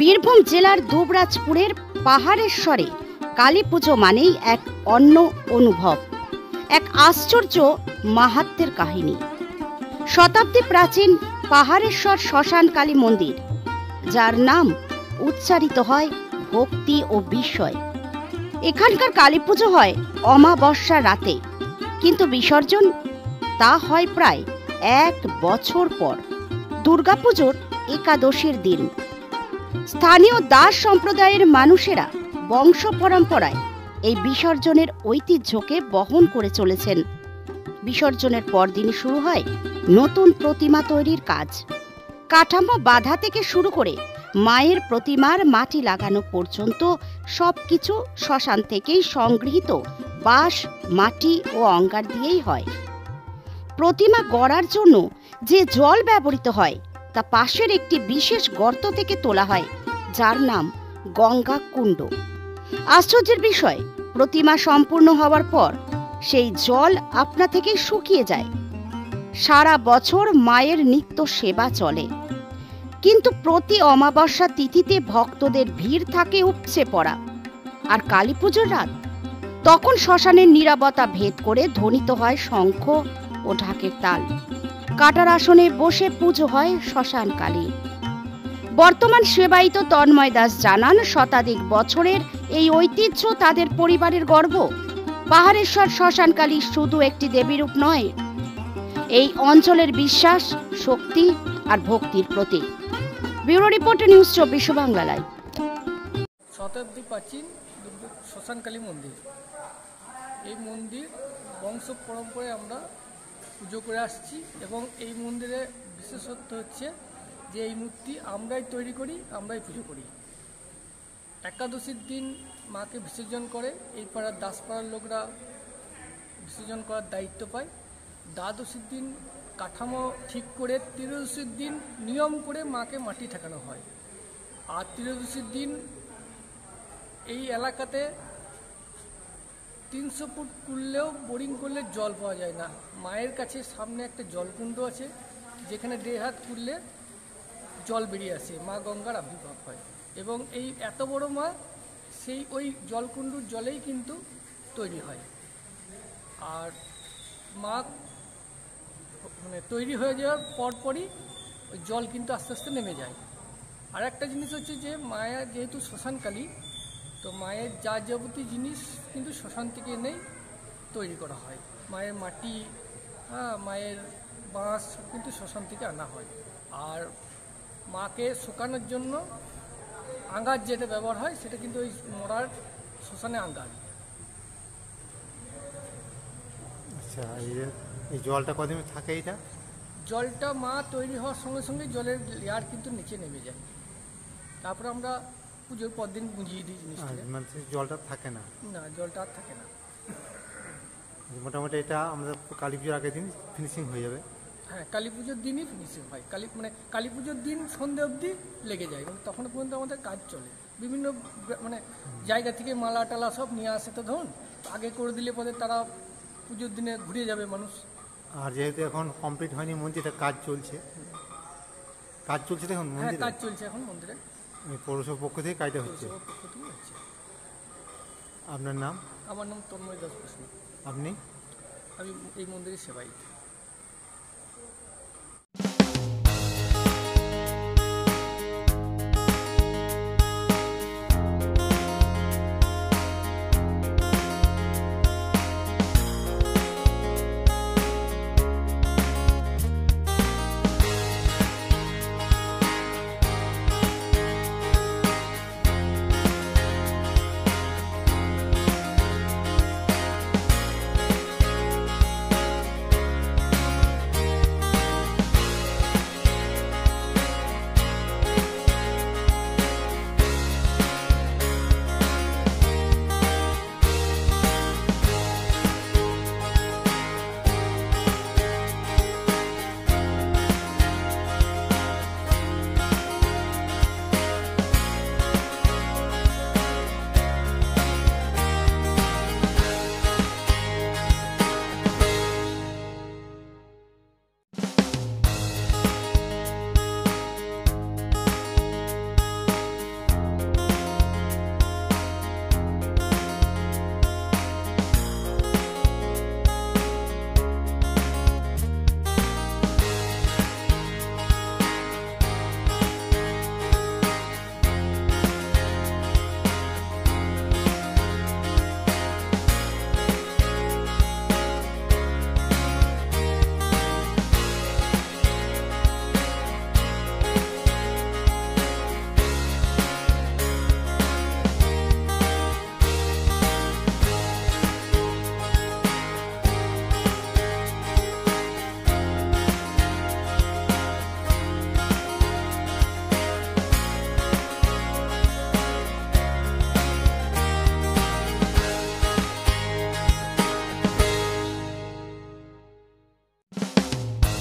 বীরভূম জেলার দুবরাজপুরের পাহাড়েশ্বরে কালী পুজো মানেই এক অন্য অনুভব, এক আশ্চর্য মাহাত্ম্যের কাহিনী। শতাব্দী প্রাচীন পাহাড়েশ্বর শ্মশান কালী মন্দির, যার নাম উচ্চারিত হয় ভক্তি ও বিস্ময়। এখানকার কালী পুজো হয় অমাবস্যা রাতে, কিন্তু বিসর্জন তা হয় প্রায় 1 বছর পর, দুর্গাপুজোর একাদশীর দিন। স্থানীয় দাস সম্প্রদায়ের মানুষেরা বংশ পরম্পরায় এই বিসর্জনের ঐতিহ্যকে বহন করে চলেছেন। বিসর্জনের পরদিনই শুরু হয় নতুন প্রতিমা তৈরির কাজ। কাঠামো বাঁধা থেকে শুরু করে মায়ের প্রতিমার মাটি লাগানো পর্যন্ত সবকিছু শ্মশান থেকেই সংগৃহীত বাঁশ, মাটি ও অঙ্গার দিয়েই হয়। প্রতিমা গড়ার জন্য যে জল ব্যবহৃত হয় তা পাশের একটি বিশেষ গর্ত থেকে তোলা হয়, যার নাম গঙ্গা কুণ্ড। আশ্চর্যের বিষয়, প্রতিমা সম্পূর্ণ হওয়ার পর সেই জল আপনা থেকেই শুকিয়ে যায়। সারা বছর মায়ের নিত্য সেবা চলে, কিন্তু প্রতি অমাবস্যা তিথিতে ভক্তদের ভিড় থাকে উপচে পড়া। আর কালী পুজোর রাত, তখন শ্মশানের নীরবতা ভেদ করে ধ্বনিত হয় শঙ্খ ও ঢাকের তাল। কাটার আসনে বসে পুজো হয় শ্মশান কালী। বর্তমান সেবায়িত তন্ময় দাস জানান, শতাধিক বছরের এই ঐতিহ্য তাদের পরিবারের গর্ব। পাহাড়েশ্বর শ্মশান কালী শুধু একটি দেবী রূপ নয়, এই অঞ্চলের বিশ্বাস, শক্তি আর ভক্তির প্রতীক। Bureau report, news 24 Bangla live. শতাব্দী প্রাচীন শ্মশান কালী মন্দির, এই মন্দির বংশ পরম্পরায় আমরা পুজো করে আসছি এবং এই মন্দিরে বিশেষত্ব হচ্ছে যে এই মূর্তি আমরাই তৈরি করি, আমরাই পুজো করি। একাদশীর দিন মাকে বিসর্জন করে এই পাড়ার দাসপাড়ার লোকরা বিসর্জন করার দায়িত্ব পায়। দ্বাদশীর দিন কাঠামো ঠিক করে ত্রয়োদশীর দিন নিয়ম করে মাকে মাটি ঠেকানো হয়। আর ত্রয়োদশীর দিন এই এলাকাতে 300 ফুট খুললেও বোরিং করলে জল পাওয়া যায় না। মায়ের কাছে সামনে একটা জলকুণ্ড আছে, যেখানে 1.5 হাত খুললে জল বেরিয়ে আসে, মা গঙ্গার আবির্ভাব হয়। এবং এই এত বড় মা সেই ওই জলকুণ্ডুর জলেই কিন্তু তৈরি হয়। আর মা তৈরি হয়ে যাওয়ার পরপরই ওই জল কিন্তু আস্তে আস্তে নেমে যায়। আর একটা জিনিস হচ্ছে যে মায়ের যেহেতু শ্মশানকালী, তো মায়ের যা যাবতীয় জিনিস কিন্তু শ্মশান থেকে এনেই তৈরি করা হয়। মায়ের মাটি, মায়ের বাঁশ কিন্তু শ্মশান থেকে আনা হয়। আর মাকে শুকানোর জন্য আঙ্গার যেটা ব্যবহার হয়, সেটা কিন্তু ওই মরার শ্মশানে আঙ্গার। আচ্ছা, এই জলটা কদিন থাকে? এইটা জলটা মা তৈরি হওয়ার সঙ্গে সঙ্গে জলের লেয়ার কিন্তু নিচে নেমে যায়। তারপরে আমরা পুজোর পর দিন বুঝিয়ে দিই জিনিসটা। মানে জলটা থাকে না? না, জলটা আর থাকে না। মোটামুটি এটা আমাদের কালী পুজোর আগের দিন ফিনিশিং হয়ে যাবে। হ্যাঁ, কালী পুজোর দিনই ফিনিশিং হয়। কালী পুজোর দিন সন্ধ্যে অবধি লেগে যায় এবং তখন পর্যন্ত আমাদের কাজ চলে। বিভিন্ন জায়গা থেকে মালা টালা সব নিয়ে আসে, তো ধরুন আগে করে দিলে পরে তারা পুজোর দিনে ঘুরে যাবে মানুষ। আর যেহেতু এখন কমপ্লিট হয়নি মন্দিরটা, কাজ চলছে দেখুন। হ্যাঁ, কাজ চলছে এখন মন্দিরে। পৌরসভার পক্ষ থেকে কাজটা হচ্ছে। আপনার নাম? আমার নাম তন্ময় দাস। আপনি? আমি এই মন্দিরের সেবায়িত।